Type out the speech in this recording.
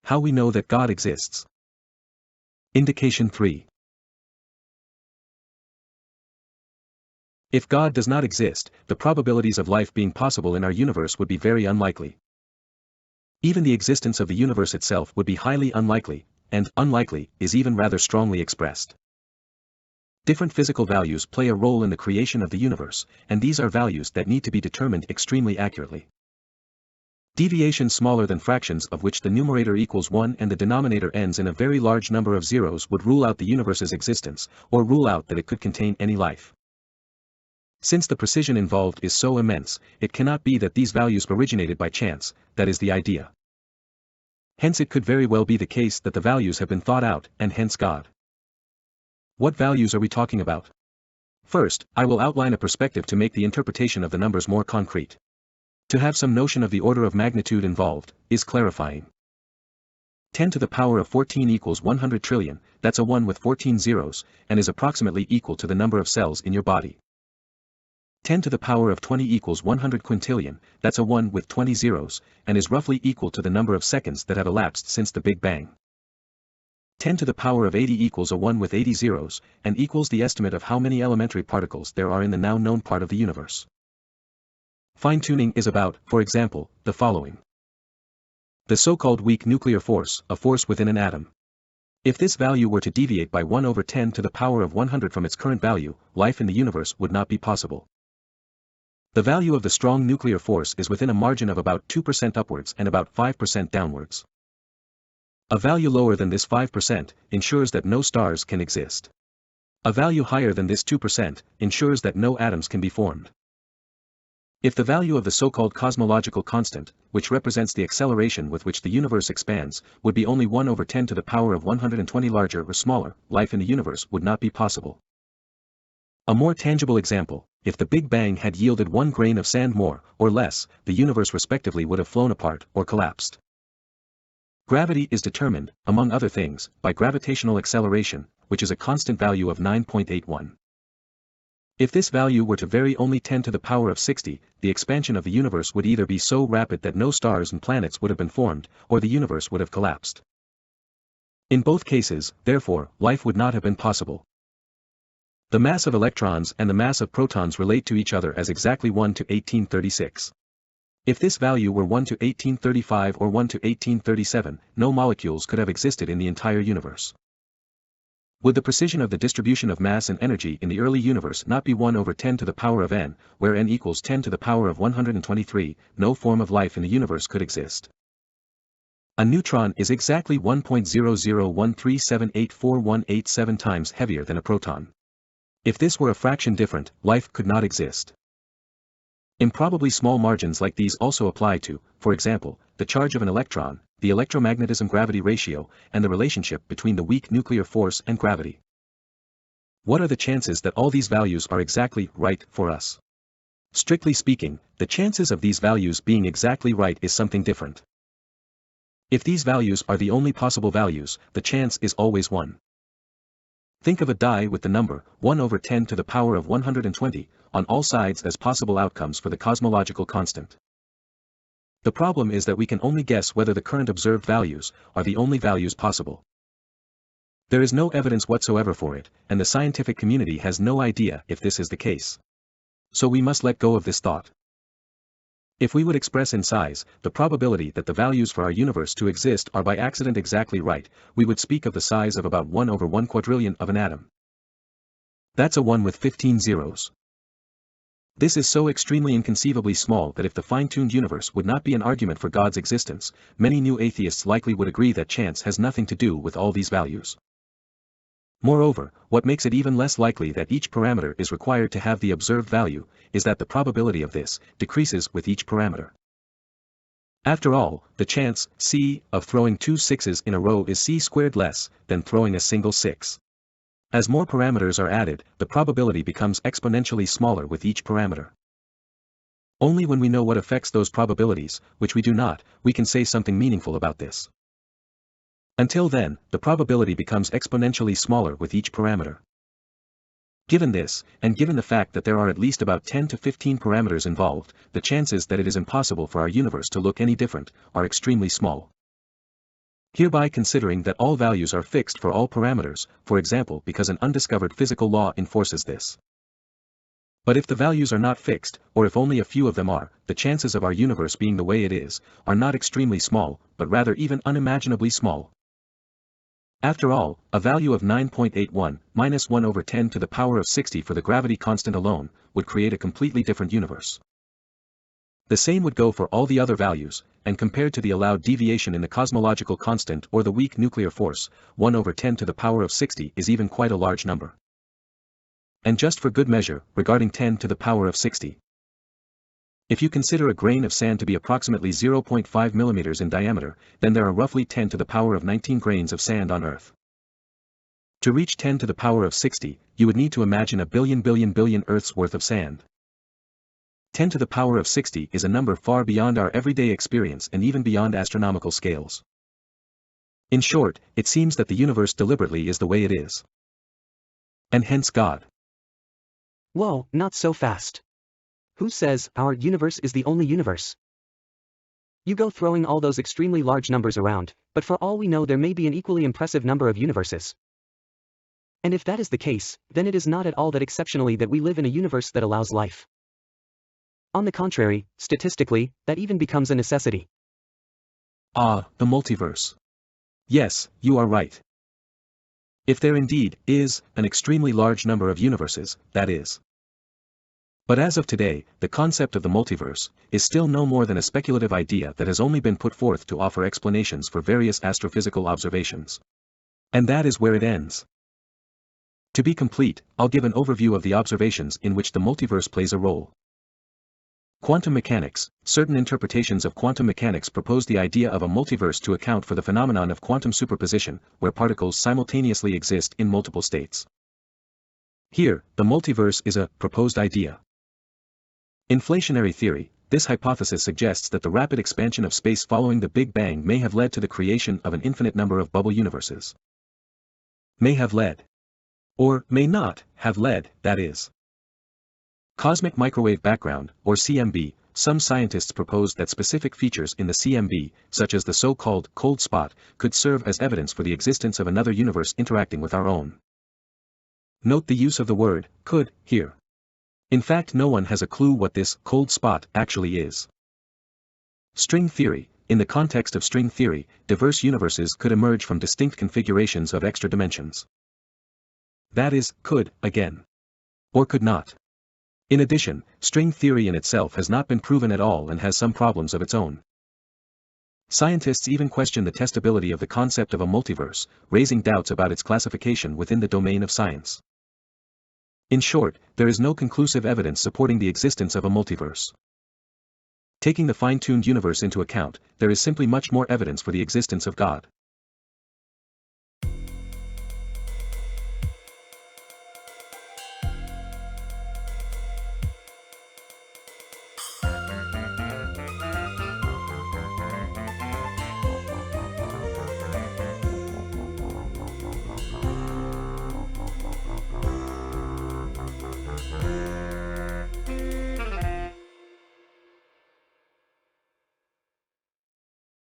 How we know that God exists. Indication 3. If God does not exist, the probabilities of life being possible in our universe would be very unlikely. Even the existence of the universe itself would be highly unlikely, and unlikely is even rather strongly expressed. Different physical values play a role in the creation of the universe, and these are values that need to be determined extremely accurately. Deviations smaller than fractions of which the numerator equals 1 and the denominator ends in a very large number of zeros would rule out the universe's existence, or rule out that it could contain any life. Since the precision involved is so immense, it cannot be that these values originated by chance, that is the idea. Hence it could very well be the case that the values have been thought out, and hence God. What values are we talking about? First, I will outline a perspective to make the interpretation of the numbers more concrete. To have some notion of the order of magnitude involved, is clarifying. 10 to the power of 14 equals 100 trillion, that's a 1 with 14 zeros, and is approximately equal to the number of cells in your body. 10 to the power of 20 equals 100 quintillion, that's a 1 with 20 zeros, and is roughly equal to the number of seconds that have elapsed since the Big Bang. 10 to the power of 80 equals a 1 with 80 zeros, and equals the estimate of how many elementary particles there are in the now known part of the universe. Fine-tuning is about, for example, the following. The so-called weak nuclear force, a force within an atom. If this value were to deviate by 1 over 10 to the power of 100 from its current value, life in the universe would not be possible. The value of the strong nuclear force is within a margin of about 2% upwards and about 5% downwards. A value lower than this 5% ensures that no stars can exist. A value higher than this 2% ensures that no atoms can be formed. If the value of the so-called cosmological constant, which represents the acceleration with which the universe expands, would be only 1 over 10 to the power of 120 larger or smaller, life in the universe would not be possible. A more tangible example, if the Big Bang had yielded 1 grain of sand more or less, the universe respectively would have flown apart or collapsed. Gravity is determined, among other things, by gravitational acceleration, which is a constant value of 9.81. If this value were to vary only 10 to the power of 60, the expansion of the universe would either be so rapid that no stars and planets would have been formed, or the universe would have collapsed. In both cases, therefore, life would not have been possible. The mass of electrons and the mass of protons relate to each other as exactly 1 to 1836. If this value were 1 to 1835 or 1 to 1837, no molecules could have existed in the entire universe. Would the precision of the distribution of mass and energy in the early universe not be 1 over 10 to the power of n, where n equals 10 to the power of 123, no form of life in the universe could exist. A neutron is exactly 1.0013784187 times heavier than a proton. If this were a fraction different, life could not exist. Improbably small margins like these also apply to, for example, the charge of an electron, the electromagnetism-gravity ratio, and the relationship between the weak nuclear force and gravity. What are the chances that all these values are exactly right for us? Strictly speaking, the chances of these values being exactly right is something different. If these values are the only possible values, the chance is always 1. Think of a die with the number 1 over 10 to the power of 120 on all sides as possible outcomes for the cosmological constant. The problem is that we can only guess whether the current observed values are the only values possible. There is no evidence whatsoever for it, and the scientific community has no idea if this is the case. So we must let go of this thought. If we would express in size the probability that the values for our universe to exist are by accident exactly right, we would speak of the size of about 1 over 1 quadrillion of an atom. That's a 1 with 15 zeros. This is so extremely inconceivably small that if the fine-tuned universe would not be an argument for God's existence, many new atheists likely would agree that chance has nothing to do with all these values. Moreover, what makes it even less likely that each parameter is required to have the observed value, is that the probability of this decreases with each parameter. After all, the chance, c, of throwing 2 sixes in a row is c squared less than throwing a single 6. As more parameters are added, the probability becomes exponentially smaller with each parameter. Only when we know what affects those probabilities, which we do not, we can say something meaningful about this. Until then, the probability becomes exponentially smaller with each parameter. Given this, and given the fact that there are at least about 10 to 15 parameters involved, the chances that it is impossible for our universe to look any different are extremely small. Hereby considering that all values are fixed for all parameters, for example because an undiscovered physical law enforces this. But if the values are not fixed, or if only a few of them are, the chances of our universe being the way it is, are not extremely small, but rather even unimaginably small. After all, a value of 9.81, minus 1 over 10 to the power of 60 for the gravity constant alone, would create a completely different universe. The same would go for all the other values, and compared to the allowed deviation in the cosmological constant or the weak nuclear force, 1 over 10 to the power of 60 is even quite a large number. And just for good measure, regarding 10 to the power of 60. If you consider a grain of sand to be approximately 0.5 millimeters in diameter, then there are roughly 10 to the power of 19 grains of sand on Earth. To reach 10 to the power of 60, you would need to imagine a billion Earths worth of sand. 10 to the power of 60 is a number far beyond our everyday experience and even beyond astronomical scales. In short, it seems that the universe deliberately is the way it is. And hence God. Whoa, not so fast. Who says our universe is the only universe? You go throwing all those extremely large numbers around, but for all we know there may be an equally impressive number of universes. And if that is the case, then it is not at all that exceptionally that we live in a universe that allows life. On the contrary, statistically, that even becomes a necessity. Ah, the multiverse. Yes, you are right. If there indeed is an extremely large number of universes, that is. But as of today, the concept of the multiverse is still no more than a speculative idea that has only been put forth to offer explanations for various astrophysical observations. And that is where it ends. To be complete, I'll give an overview of the observations in which the multiverse plays a role. Quantum mechanics. Certain interpretations of quantum mechanics propose the idea of a multiverse to account for the phenomenon of quantum superposition, where particles simultaneously exist in multiple states. Here, the multiverse is a proposed idea. Inflationary theory. This hypothesis suggests that the rapid expansion of space following the Big Bang may have led to the creation of an infinite number of bubble universes. May have led. Or may not have led, that is. Cosmic microwave background, or CMB. Some scientists propose that specific features in the CMB, such as the so-called cold spot, could serve as evidence for the existence of another universe interacting with our own. Note the use of the word could here. In fact, no one has a clue what this cold spot actually is. String theory. In the context of string theory, diverse universes could emerge from distinct configurations of extra dimensions. That is, could, again. Or could not. In addition, string theory in itself has not been proven at all and has some problems of its own. Scientists even question the testability of the concept of a multiverse, raising doubts about its classification within the domain of science. In short, there is no conclusive evidence supporting the existence of a multiverse. Taking the fine-tuned universe into account, there is simply much more evidence for the existence of God.